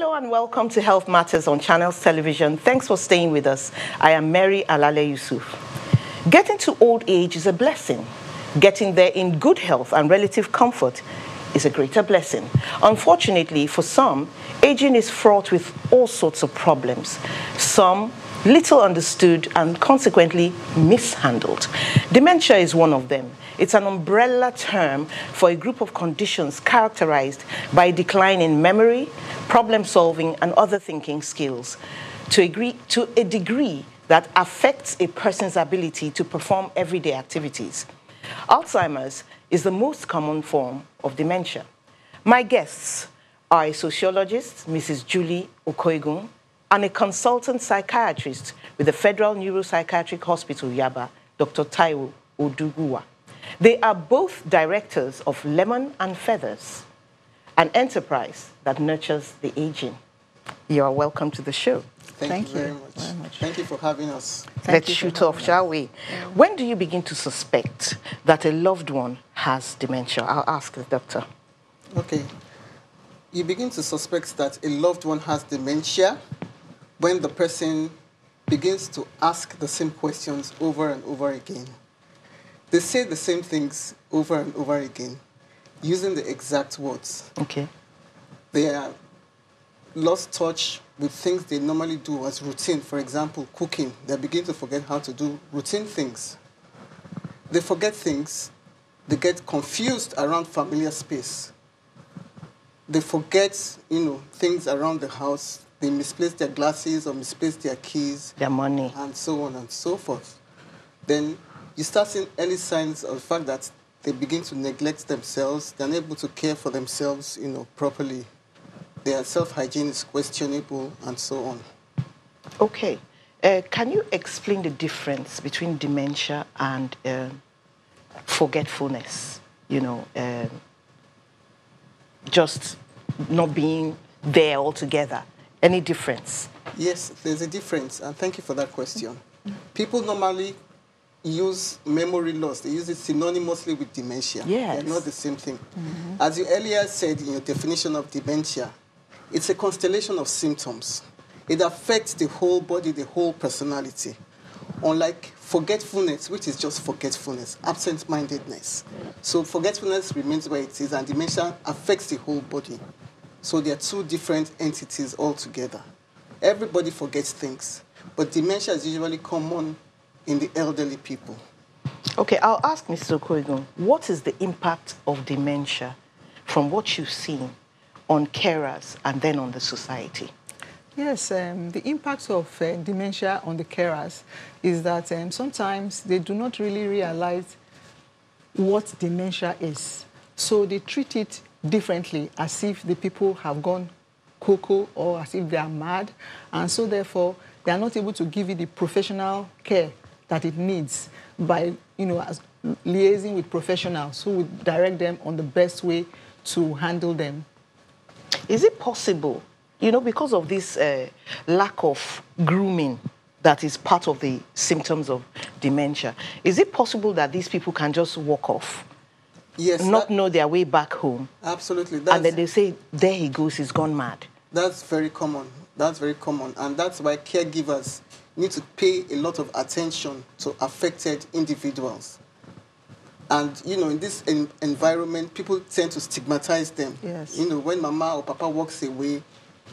Hello and welcome to Health Matters on Channels Television. Thanks for staying with us. I am Mary Alale Yusuf. Getting to old age is a blessing. Getting there in good health and relative comfort is a greater blessing. Unfortunately, for some, aging is fraught with all sorts of problems. Some little understood and consequently mishandled. Dementia is one of them. It's an umbrella term for a group of conditions characterized by a decline in memory, problem solving, and other thinking skills to a degree that affects a person's ability to perform everyday activities. Alzheimer's is the most common form of dementia. My guests are a sociologist, Mrs. Julie Okoigun, and a consultant psychiatrist with the Federal Neuropsychiatric Hospital, Yaba, Dr. Taiwo Oduguwa. They are both directors of Lemon and Feathers, an enterprise that nurtures the aging. You are welcome to the show. Thank you very much. Thank you for having us. Let's shoot off, shall we? Yeah. When do you begin to suspect that a loved one has dementia? I'll ask the doctor. Okay. You begin to suspect that a loved one has dementia when the person begins to ask the same questions over and over again. They say the same things over and over again, using the exact words. Okay. They are lost touch with things they normally do as routine. For example, cooking. They begin to forget how to do routine things. They forget things. They get confused around familiar space. They forget, things around the house. They misplace their glasses or misplace their keys. Their money. And so on and so forth. Then you start seeing early signs of the fact that they begin to neglect themselves. They're unable to care for themselves, properly. Their self-hygiene is questionable and so on. Okay. Can you explain the difference between dementia and forgetfulness? Just not being there altogether. Any difference? Yes, there's a difference, and thank you for that question. People normally use memory loss. They use it synonymously with dementia. Yes. They're not the same thing. Mm-hmm. As you earlier said in your definition of dementia, it's a constellation of symptoms. It affects the whole body, the whole personality. Unlike forgetfulness, which is just forgetfulness, absent-mindedness. So forgetfulness remains where it is, and dementia affects the whole body. So they are two different entities altogether. Everybody forgets things, but dementia is usually common in the elderly people. Okay, I'll ask Mr. Okoigun, what is the impact of dementia from what you've seen on carers and then on the society? Yes, the impact of dementia on the carers is that sometimes they do not really realize what dementia is. So they treat it differently, as if the people have gone cocoa or as if they are mad. And so therefore, they are not able to give it the professional care that it needs by, liaising with professionals who would direct them on the best way to handle them. Is it possible, because of this lack of grooming that is part of the symptoms of dementia, is it possible that these people can just walk off? Yes. Not know their way back home? Absolutely. And then they say, there he goes, he's gone mad. That's very common. That's very common. And that's why caregivers need to pay a lot of attention to affected individuals. And, in this environment, people tend to stigmatize them. Yes. When mama or papa walks away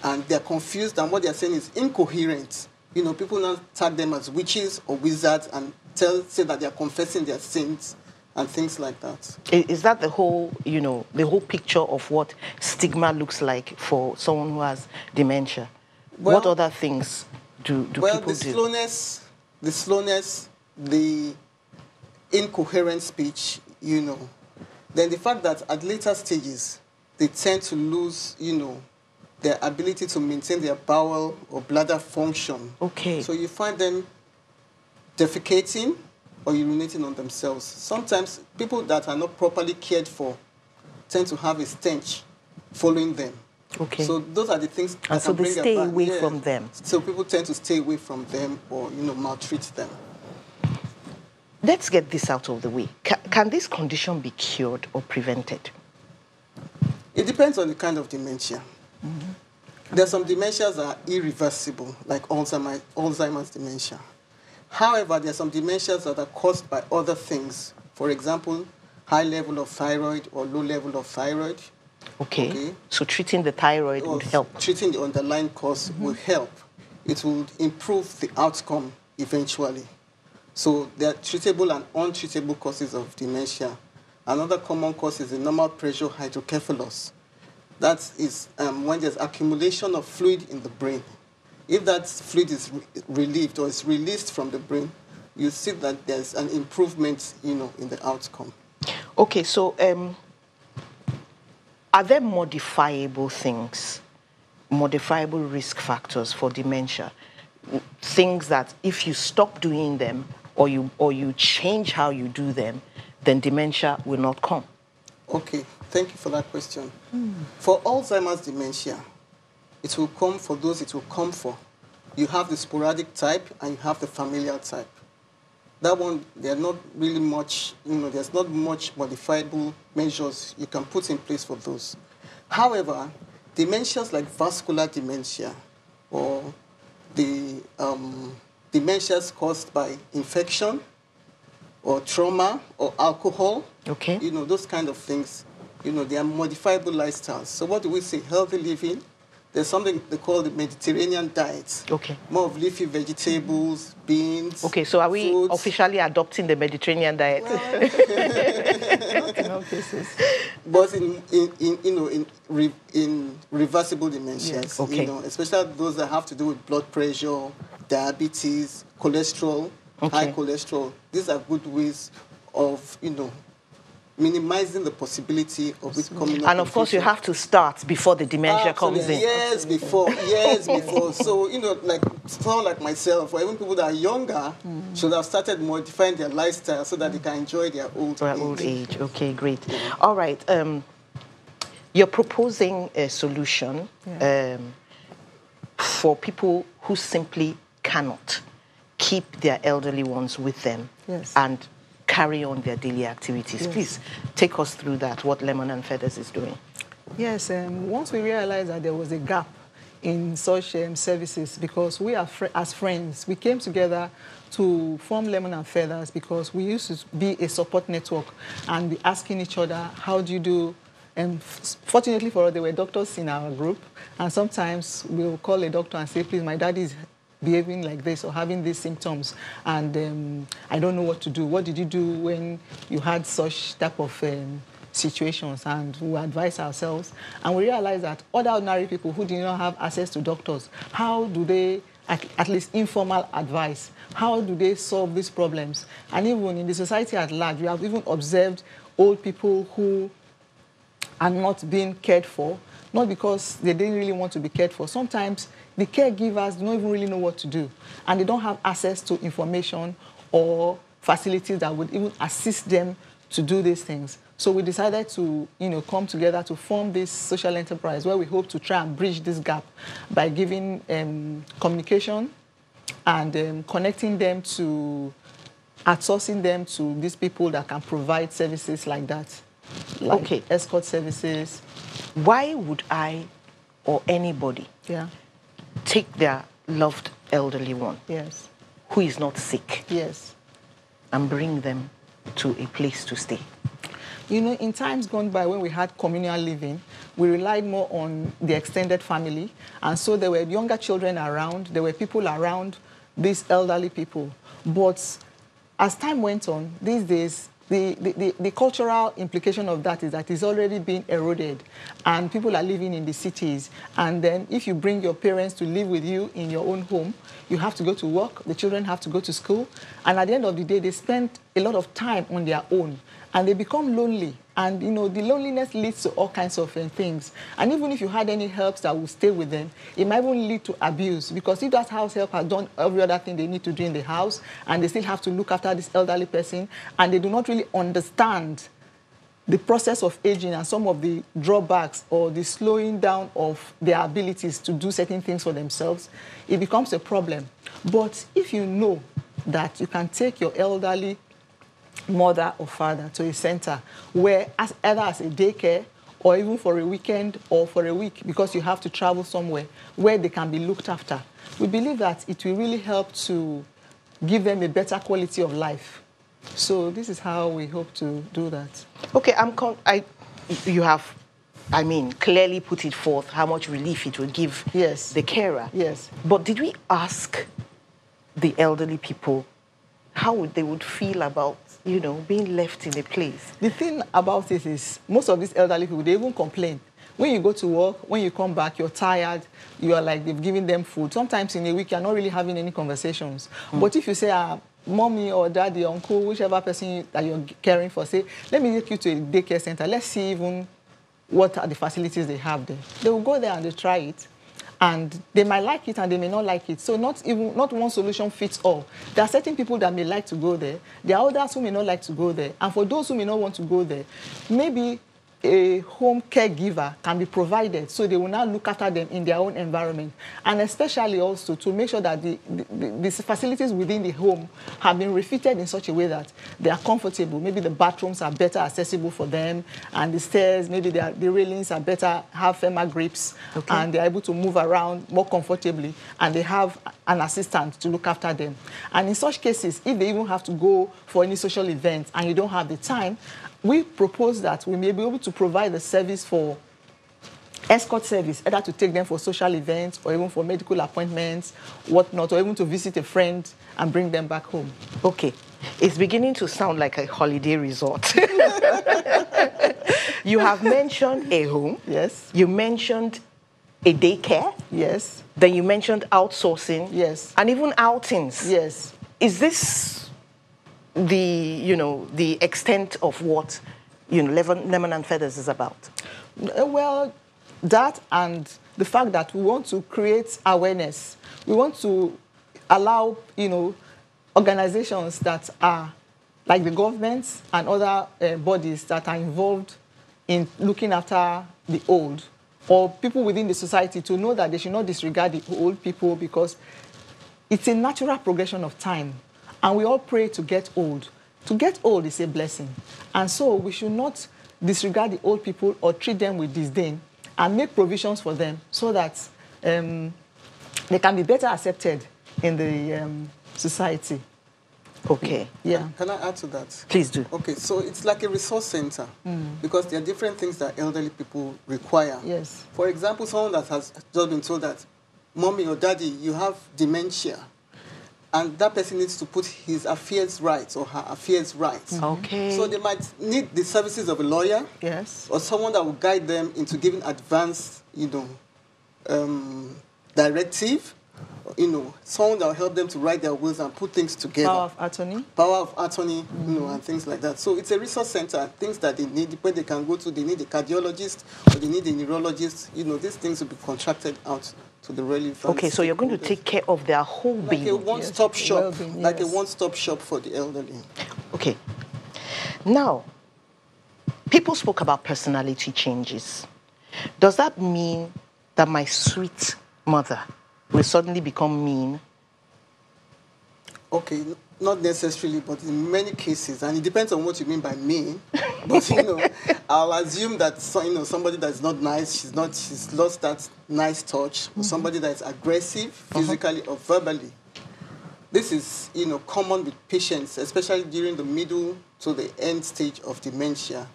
and they're confused and what they're saying is incoherent, people now tag them as witches or wizards and say that they're confessing their sins and things like that. Is that the whole, the whole picture of what stigma looks like for someone who has dementia? Well, what other things do people do? The slowness, the incoherent speech, Then the fact that at later stages, they tend to lose, their ability to maintain their bowel or bladder function. Okay. So you find them defecating or urinating on themselves. Sometimes people that are not properly cared for tend to have a stench following them. Okay. So those are the things that and so can they bring stay about, away from them. So people tend to stay away from them or, maltreat them. Let's get this out of the way. Can this condition be cured or prevented? It depends on the kind of dementia. Mm-hmm. There are some dementias that are irreversible, like Alzheimer's dementia. However, there are some dementias that are caused by other things. For example, high level of thyroid or low level of thyroid. Okay. So treating the thyroid would help. Treating the underlying cause will help. It will improve the outcome eventually. So there are treatable and untreatable causes of dementia. Another common cause is the normal pressure hydrocephalus. That is when there's accumulation of fluid in the brain. If that fluid is relieved or is released from the brain, you see that there's an improvement, in the outcome. Okay, so are there modifiable things, modifiable risk factors for dementia? Things that if you stop doing them or you change how you do them, then dementia will not come? Okay, thank you for that question. For Alzheimer's dementia, it will come for those it will come for. You have the sporadic type and you have the familial type. That one, there's not really much, there's not much modifiable measures you can put in place for those. However, dementias like vascular dementia or the dementias caused by infection or trauma or alcohol, those kind of things, they are modifiable lifestyles. So what do we say? Healthy living. There's something they call the Mediterranean diet. Okay. More of leafy vegetables, beans. Okay, so are we fruits. Officially adopting the Mediterranean diet? Well, not in all cases. But in reversible dementias, yes. Especially those that have to do with blood pressure, diabetes, cholesterol, high cholesterol. These are good ways of, minimizing the possibility of it coming up. And of course, you have to start before the dementia comes in. Years before. So, like someone like myself, or even people that are younger, should have started modifying their lifestyle so that they can enjoy their old age. Okay, great. Yeah. All right. You're proposing a solution for people who simply cannot keep their elderly ones with them and carry on their daily activities. Yes. Please take us through that, what Lemon and Feathers is doing. Yes, once we realized that there was a gap in such services, because we are as friends, we came together to form Lemon and Feathers because we used to be a support network and be asking each other, how do you do? And fortunately for us, there were doctors in our group, and sometimes we'll call a doctor and say, please, my dad is behaving like this or having these symptoms, and I don't know what to do. What did you do when you had such type of situations? And we advise ourselves, and we realize that other ordinary people who do not have access to doctors, how do they, at least informal advice, how do they solve these problems? And even in the society at large, we have even observed old people who are not being cared for, not because they didn't really want to be cared for. Sometimes the caregivers don't even really know what to do, and they don't have access to information or facilities that would even assist them to do these things. So we decided to, come together to form this social enterprise where we hope to try and bridge this gap by giving communication and connecting them to, outsourcing them to these people that can provide services like that, like escort services. Why would I or anybody take their loved elderly one who is not sick and bring them to a place to stay? In times gone by when we had communal living, we relied more on the extended family. And so there were younger children around, there were people around these elderly people. But as time went on, these days, the cultural implication of that is that it's already been eroded and people are living in the cities. And then if you bring your parents to live with you in your own home, you have to go to work, the children have to go to school. And at the end of the day, they spend a lot of time on their own and they become lonely. And, the loneliness leads to all kinds of things. And even if you had any helps that will stay with them, it might even lead to abuse. Because if that house help has done every other thing they need to do in the house, and they still have to look after this elderly person, and they do not really understand the process of aging and some of the drawbacks or the slowing down of their abilities to do certain things for themselves, it becomes a problem. But if you know that you can take your elderly mother or father to a center where, either as a daycare or even for a weekend or for a week because you have to travel somewhere where they can be looked after. We believe that it will really help to give them a better quality of life. So this is how we hope to do that. Okay, you have, I mean, clearly put it forth how much relief it will give Yes. the carer. Yes. But did we ask the elderly people how they would feel about, being left in a place? The thing about it is most of these elderly people, they even complain. When you go to work, when you come back, you're tired, you are like they've given them food. Sometimes in a week, you're not really having any conversations. But if you say, mommy or daddy, uncle, whichever person that you're caring for, say, let me take you to a daycare center. Let's see even what are the facilities they have there. They will go there and they try it. And they might like it and they may not like it. So not one solution fits all. There are certain people that may like to go there. There are others who may not like to go there. And for those who may not want to go there, maybe a home caregiver can be provided so they will now look after them in their own environment. And especially also to make sure that the facilities within the home have been refitted in such a way that they are comfortable. Maybe the bathrooms are better accessible for them, and the stairs, maybe the railings are better, have firmer grips, and they're able to move around more comfortably, and they have an assistant to look after them. And in such cases, if they even have to go for any social event and you don't have the time, we propose that we may be able to provide the service for escort service, either to take them for social events or even for medical appointments, whatnot, or even to visit a friend and bring them back home. Okay. It's beginning to sound like a holiday resort. You have mentioned a home. Yes. You mentioned a daycare. Yes. Then you mentioned outsourcing. Yes. And even outings. Yes. Is this the extent of what, Lemon and Feathers is about? Well, that and the fact that we want to create awareness. We want to allow, organizations that are like the governments and other bodies that are involved in looking after the old, or people within the society, to know that they should not disregard the old people, because it's a natural progression of time. And we all pray to get old. To get old is a blessing. And so we should not disregard the old people or treat them with disdain, and make provisions for them so that they can be better accepted in the society. Okay. Yeah. Can I add to that? Please do. Okay, so it's like a resource center, because there are different things that elderly people require. Yes. For example, someone that has just been told that, mommy or daddy, you have dementia, and that person needs to put his affairs right or her affairs right. Okay. So they might need the services of a lawyer. Yes. Or someone that will guide them into giving advanced, directive. Someone that will help them to write their wills and put things together. Power of attorney. Power of attorney, and things like that. So it's a resource center. Things that they need, where they can go to, they need a cardiologist or they need a neurologist. These things will be contracted out to the relevant. Okay, so you're going to take care of their whole being. Like a one-stop shop. Well-being, Like a yes. one-stop shop for the elderly. Okay. Now, people spoke about personality changes. Does that mean that my sweet mother will suddenly become mean? Okay, not necessarily, but in many cases, and it depends on what you mean by mean. But I'll assume that somebody that's not nice, she's lost that nice touch, or somebody that's aggressive, physically or verbally. This is common with patients, especially during the middle to the end stage of dementia.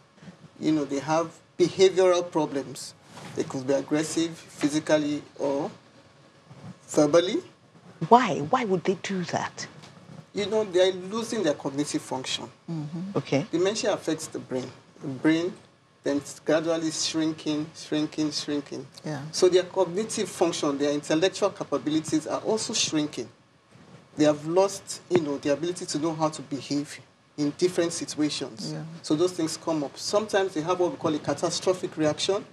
They have behavioral problems. They could be aggressive, physically or verbally. Why? Why would they do that? They are losing their cognitive function. Okay. Dementia affects the brain. The brain then it's gradually shrinking. Yeah. So their cognitive function, their intellectual capabilities are also shrinking. They have lost, the ability to know how to behave in different situations. Yeah. So those things come up. Sometimes they have what we call a catastrophic reaction,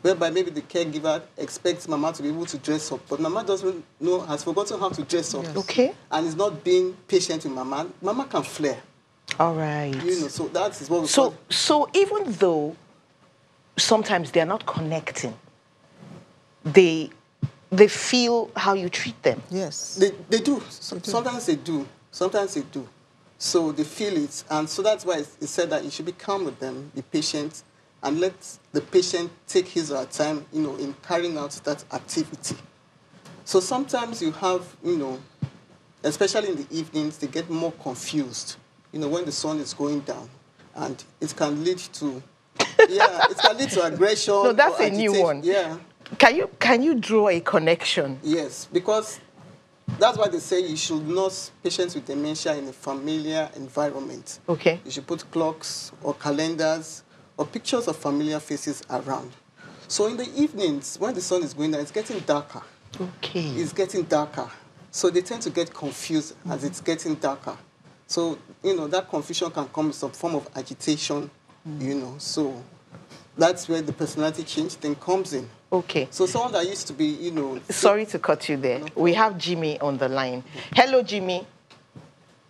whereby maybe the caregiver expects Mama to be able to dress up, but Mama doesn't know, has forgotten how to dress up. Yes. Okay. And is not being patient with Mama. Mama can flare. All right. So that is what we call. So even though sometimes they're not connecting, they feel how you treat them. Yes. They do. Sometimes they do. Sometimes they do. So they feel it. And so that's why it's said that you should be calm with them, be patient, and let the patient take his or her time, in carrying out that activity. So sometimes you have, especially in the evenings, they get more confused, when the sun is going down. And it can lead to, aggression. No, that's or a new one. Yeah. Can you draw a connection? Yes, because that's why they say you should nurse patients with dementia in a familiar environment. Okay. You should put clocks or calendars or pictures of familiar faces around. So in the evenings, when the sun is going down, it's getting darker. Okay. It's getting darker. So they tend to get confused as it's getting darker. So, that confusion can come in some form of agitation, So that's where the personality change thing comes in. Okay. So someone that used to be, Sorry to cut you there. We have Jimmy on the line. Hello, Jimmy.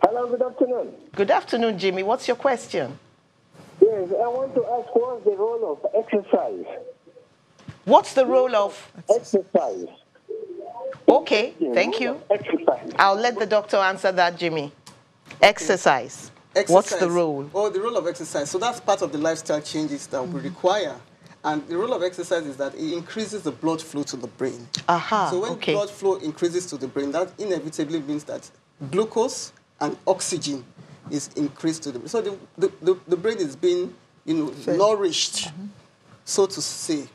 Hello, good afternoon. Good afternoon, Jimmy. What's your question? Yes, I want to ask what's the role of exercise? What's the role of... Exercise. Okay, thank you. Exercise. I'll let the doctor answer that, Jimmy. Exercise. What's the role? Oh, the role of exercise. So that's part of the lifestyle changes that we require. And the role of exercise is that it increases the blood flow to the brain. Aha, so when blood flow increases to the brain, that inevitably means that glucose and oxygen is increased to the brain. So the brain is being, nourished, so to say.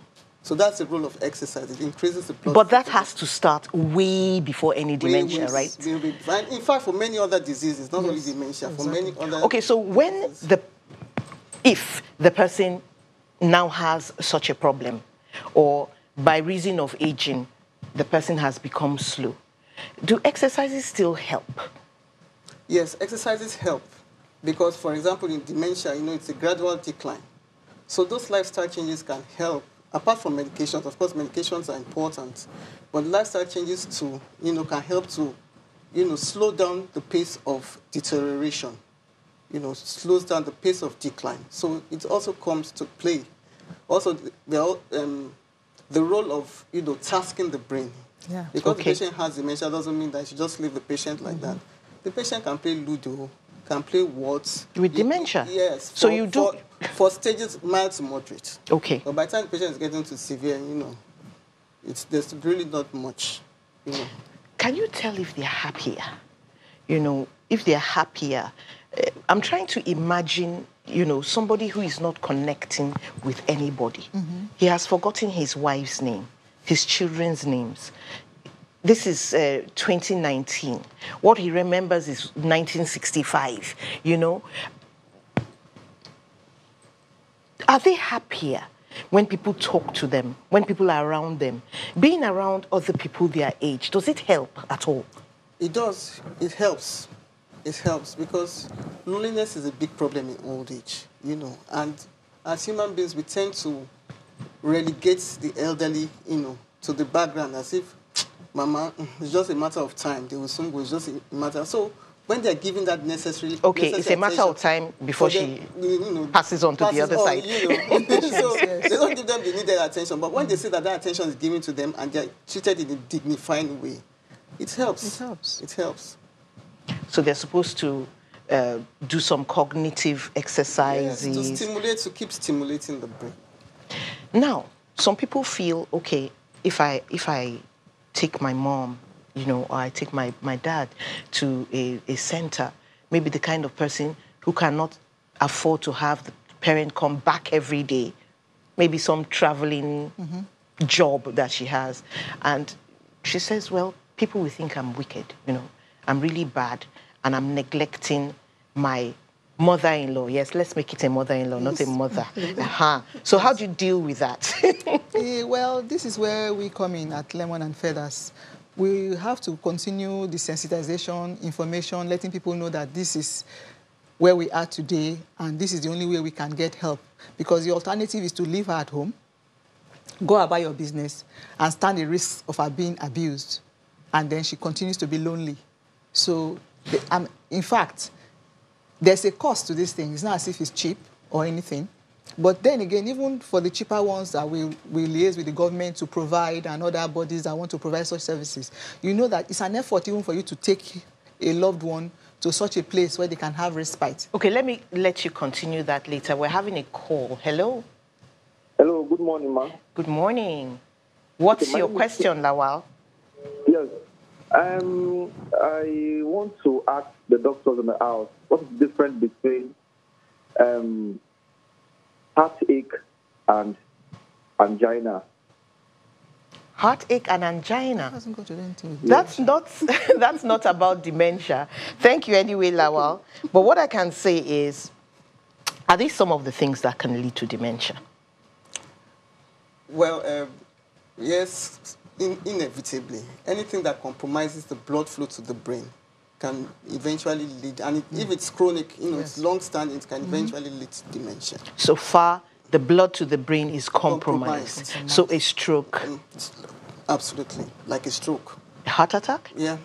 So that's the role of exercise. It increases the blood flow. But that has to start way before any dementia, right? In fact, for many other diseases, not only dementia, for many other... Okay, so if the person now has such a problem, or by reason of aging, the person has become slow, do exercises still help? Yes, exercises help. Because, for example, in dementia, it's a gradual decline. So those lifestyle changes can help. Apart from medications, of course, medications are important, but lifestyle changes too, can help to, slow down the pace of deterioration, slows down the pace of decline. So it also comes to play. Also, the role of, tasking the brain. Yeah. Because the patient has dementia doesn't mean that you should just leave the patient like that. The patient can play Ludo, can play words. With dementia? Yes. So you do... For stages mild to moderate. Okay. But by the time the patient is getting to severe, there's really not much, Can you tell if they're happier? If they're happier. I'm trying to imagine, somebody who is not connecting with anybody. He has forgotten his wife's name, his children's names. This is 2019. What he remembers is 1965, Are they happier when people talk to them, when people are around them? Being around other people their age, does it help at all? It does. It helps. It helps because loneliness is a big problem in old age, And as human beings, we tend to relegate the elderly, to the background as if, Mama, it's just a matter of time. They will soon go. It's just a matter. So when they're given that necessary... Okay, it's a matter of time before she passes on to the other side. So they don't give them the needed attention. But when they see that attention is given to them and they're treated in a dignified way, it helps. It helps. It helps. So they're supposed to do some cognitive exercises. Yes, to keep stimulating the brain. Now, some people feel, okay, if I take my mom, or I take my dad to a center, maybe the kind of person who cannot afford to have the parent come back every day, maybe some traveling job that she has. And she says, well, people will think I'm wicked, I'm really bad, and I'm neglecting my mother-in-law. Yes, let's make it a mother-in-law, not a mother. So how do you deal with that? Well, this is where we come in at Lemon and Feathers. We have to continue the sensitization, information, letting people know that this is where we are today and this is the only way we can get help. Because the alternative is to leave her at home, go about your business, and stand the risk of her being abused. And then she continues to be lonely. So, in fact, there's a cost to this thing. It's not as if it's cheap or anything. But then again, even for the cheaper ones that we liaise with the government to provide and other bodies that want to provide such services, you know that it's an effort even for you to take a loved one to such a place where they can have respite. Okay, let me let you continue that later. We're having a call. Hello? Hello, good morning, ma. Good morning. What's Okay, my your name is- question, Lawal? Yes. I want to ask the doctors in the house, what is the difference between heartache and angina? Heartache and angina. Hasn't got anything with That's dementia. not that's not about dementia. Thank you anyway, Lawal. But what I can say is, are these some of the things that can lead to dementia? Well, yes, inevitably. Anything that compromises the blood flow to the brain can eventually lead, and if it's chronic, it's long-standing, it can eventually lead to dementia. So far, the blood to the brain is compromised. So a stroke, Absolutely, like a stroke. a heart attack? Yeah.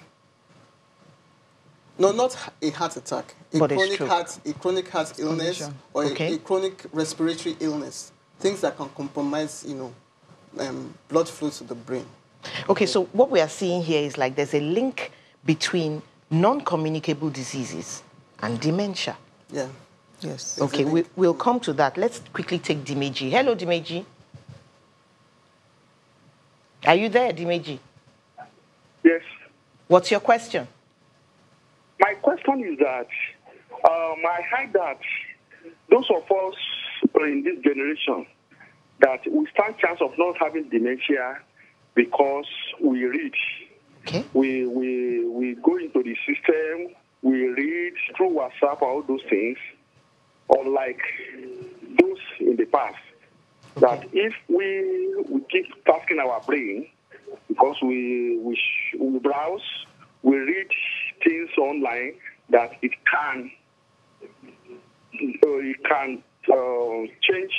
No, not a heart attack. But a stroke. A chronic heart illness Condition. or Okay. a chronic respiratory illness. Things that can compromise, blood flow to the brain. Okay, so what we are seeing here is like there's a link between non-communicable diseases and dementia. Yeah. Yes. Okay, we'll come to that. Let's quickly take Dimeji. Hello, Dimeji. Are you there, Dimeji? Yes. What's your question? My question is that I heard that those of us in this generation that we stand chance of not having dementia because we read. Okay. We go into the system, we read through WhatsApp, all those things, unlike those in the past. That if we keep tasking our brain, because we browse, we read things online, that it can change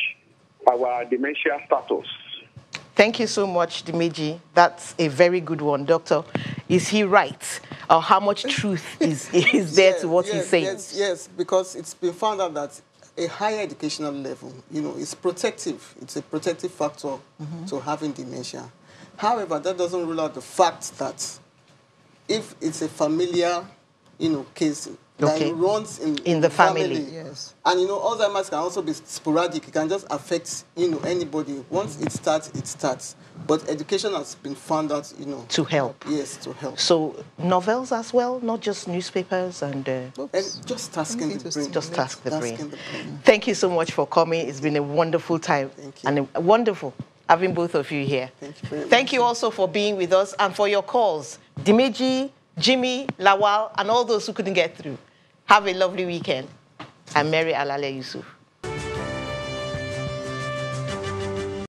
our dementia status. Thank you so much, Dimeji. That's a very good one. Doctor, is he right? Or how much truth is there to what he's saying? Yes, because it's been found out that a higher educational level, is protective. It's a protective factor to having dementia. However, that doesn't rule out the fact that if it's a familiar, case that runs in the family. Yes. And, Alzheimer's can also be sporadic. It can just affect, anybody. Once it starts, it starts. But education has been found out, To help. Yes, to help. So novels as well, not just newspapers and... And just tasking the brain. Just task the brain. Tasking the brain. Thank you so much for coming. It's been a wonderful time. Thank you. And wonderful having both of you here. Thank you very much. Thank you also for being with us and for your calls. Dimeji, Jimmy, Lawal, and all those who couldn't get through. Have a lovely weekend. I'm Mary Alale Yusuf.